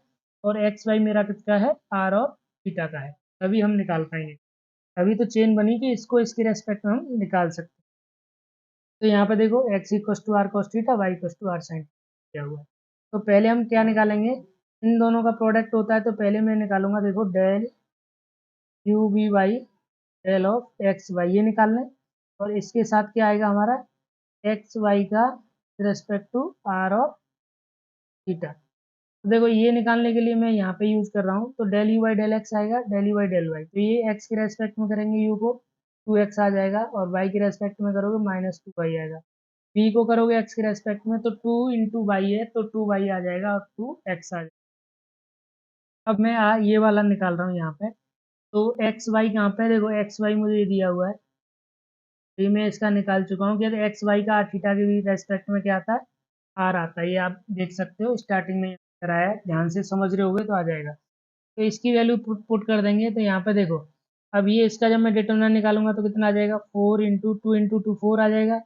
और एक्स वाई मेरा किसका है, आर और थीटा का है, तभी हम निकाल पाएंगे। तभी तो चेन बनी कि इसको इसके रेस्पेक्ट में हम निकाल सकते हैं। तो यहाँ पे देखो x equals to r cos theta, y equals to r sine किया हुआ है। तो पहले हम क्या निकालेंगे, इन दोनों का प्रोडक्ट होता है, तो पहले मैं निकालूंगा देखो del u v y del of x y, ये निकाल लें। और इसके साथ क्या आएगा हमारा, एक्स वाई का रिस्पेक्ट टू आर और थीटा। तो देखो ये निकालने के लिए मैं यहाँ पे यूज कर रहा हूँ, तो del u by del x आएगा, del u by del y, तो ये एक्स के रेस्पेक्ट में करेंगे यू को, 2x आ जाएगा, और y के रेस्पेक्ट में करोगे -2y आएगा। v को करोगे x के रेस्पेक्ट में तो 2 इंटू वाई है, तो 2y आ जाएगा और 2x आ जाएगा। अब मैं ये वाला निकाल रहा हूँ यहाँ पे, तो एक्स वाई कहाँ पे है, देखो एक्स वाई मुझे ये दिया हुआ है, तो ये मैं इसका निकाल चुका हूँ कि एक्स वाई का आर थीटा के भी रेस्पेक्ट में क्या आता है, आर आता है, ये आप देख सकते हो स्टार्टिंग में कराया है, ध्यान से समझ रहे होगे तो आ जाएगा। तो इसकी वैल्यू पुट कर देंगे, तो यहाँ पे देखो अब ये इसका जब मैं डिटर्मिनेंट निकालूंगा तो कितना आ जाएगा, 4 आ जाएगा,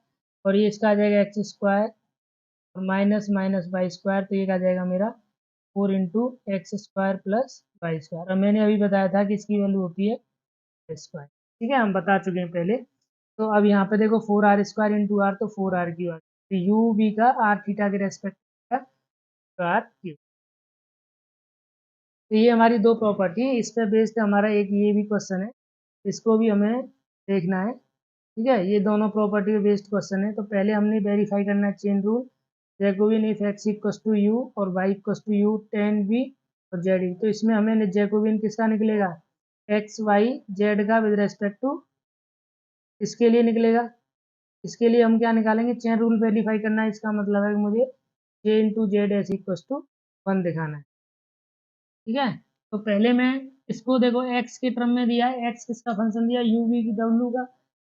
और ये इसका आ जाएगा एक्स स्क्वायर और माइनस माइनस वाई स्क्वायर, तो ये आ जाएगा मेरा 4 x² प्लस वाई स्क्वायर, और मैंने अभी बताया था कि इसकी वैल्यू होती है स्क्वायर, ठीक है, हम बता चुके हैं पहले। तो अब यहाँ पे देखो 4r² इंटू आर, तो 4r³ तो यू बी का आर थीटा के रेस्पेक्ट का आर क्यूब। तो ये हमारी दो प्रॉपर्टी है, इस पर बेस्ड हमारा एक ये भी क्वेश्चन है, इसको भी हमें देखना है, ठीक है। ये दोनों प्रॉपर्टी पे बेस्ड क्वेश्चन है, तो पहले हमने वेरीफाई करना है chain rule, Jacobian if x equals to u और y equals to u ten b और जेड ई, तो इसमें हमें जैकोबियन किसका निकलेगा, एक्स वाई जेड का विद रेस्पेक्ट टू इसके लिए निकलेगा। इसके लिए हम क्या निकालेंगे, चेन रूल वेरीफाई करना है, इसका मतलब है कि मुझे J into z s equals to 1 दिखाना है, ठीक है। तो पहले मैं इसको देखो एक्स के टर्म में दिया है, एक्स किसका फंक्शन दिया, यू वी की डब्ल्यू का,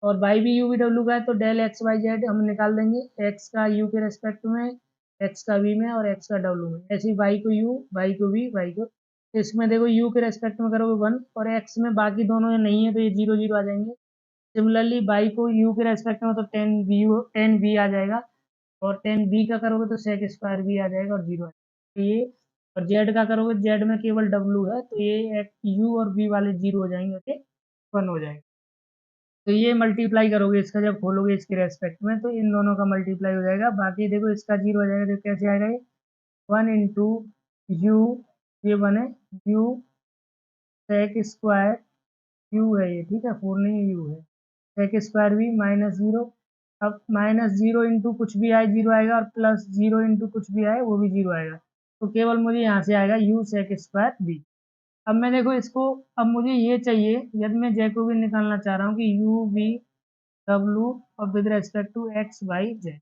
और वाई भी यू वी डब्ल्यू का है, तो डेल एक्स वाई जेड हम निकाल देंगे, एक्स का यू के रेस्पेक्ट में, एक्स का वी में और एक्स का डब्ल्यू में, ऐसे ही वाई को यू, वाई को वी, वाई को, तो इसमें देखो यू के रेस्पेक्ट में करोगे 1 और एक्स में बाकी दोनों नहीं है तो ये 0 0 आ जाएंगे। सिमिलरली वाई को यू के रेस्पेक्ट में तो 10 वी आ जाएगा, और 10 बी का करोगे तो सेक स्क्वायर भी आ जाएगा और 0 आ जाएगा, तो ये, और जेड का करोगे जेड में केवल डब्ल्यू है, तो ये यू और बी वाले 0 हो जाएंगे, ओके 1 हो जाएगा। तो ये मल्टीप्लाई करोगे इसका जब खोलोगे इसके रेस्पेक्ट में, तो इन दोनों का मल्टीप्लाई हो जाएगा, बाकी देखो इसका 0 हो जाएगा, तो कैसे आएगा ये 1 इंटू यू, ये 1 है, यू सेक स्क्वायर यू है ये, ठीक है, 4 नहीं यू है, सेक स्क्वायर भी -0, अब -0 इंटू कुछ भी आए 0 आएगा, और +0 इंटू कुछ भी आए वो भी 0 आएगा, तो केवल मुझे यहाँ से आएगा यू सेक स्क्वायर बी। अब मैं देखो इसको, अब मुझे ये चाहिए, यदि मैं जैकोबियन निकालना चाह रहा हूँ कि यू वी डब्ल्यू और with respect to x y z,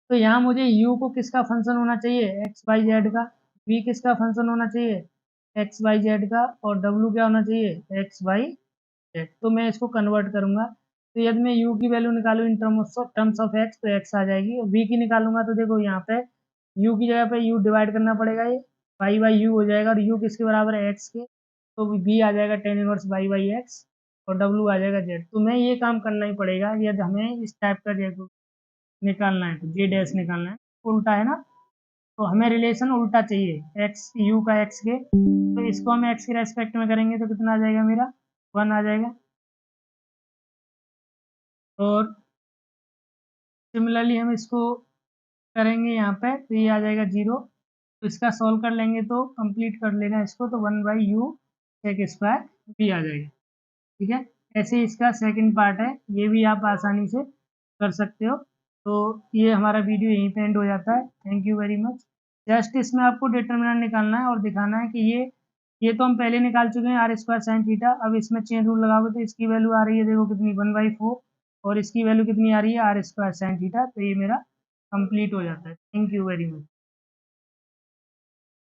तो यहाँ मुझे u को किसका फंक्शन होना चाहिए, एक्स वाई जेड का, v किसका फंक्शन होना चाहिए, एक्स वाई जेड का, और w क्या होना चाहिए, एक्स वाई जेड। तो मैं इसको कन्वर्ट करूंगा, तो यदि मैं u की वैल्यू निकालूँ इन टर्म्स ऑफ x, तो x आ जाएगी, और v की निकालूंगा तो देखो यहाँ पे u की जगह पे u डिवाइड करना पड़ेगा, ये y बाई यू हो जाएगा, और u किसके बराबर है, x के, तो v आ जाएगा tan inverse y by x, और w आ जाएगा z। तो मैं ये काम करना ही पड़ेगा यदि हमें इस टाइप का निकालना है, तो जे डैश निकालना है, उल्टा है ना, तो हमें रिलेशन उल्टा चाहिए, एक्स यू का एक्स के, तो इसको हम एक्स के रेस्पेक्ट में करेंगे तो कितना आ जाएगा मेरा 1 आ जाएगा, और सिमिलरली हम इसको करेंगे यहाँ पे तो ये आ जाएगा 0, तो इसका सॉल्व कर लेंगे तो कंप्लीट कर लेना इसको, तो 1 बाई यू सेक स्क्वायर भी आ जाएगा, ठीक है। ऐसे ही इसका सेकंड पार्ट है, ये भी आप आसानी से कर सकते हो। तो ये हमारा वीडियो यहीं पे एंड हो जाता है, thank you very much. Just इसमें आपको डिटर्मिनेंट निकालना है और दिखाना है कि ये तो हम पहले निकाल चुके हैं आर स्क्वायर साइन थीटा, अब इसमें चेन रूल लगाओगे तो इसकी वैल्यू आ रही है देखो कितनी 1/4, और इसकी वैल्यू कितनी आ रही है आर स्क्वायर साइन थीटा, तो ये मेरा कंप्लीट हो जाता है, थैंक यू वेरी मच।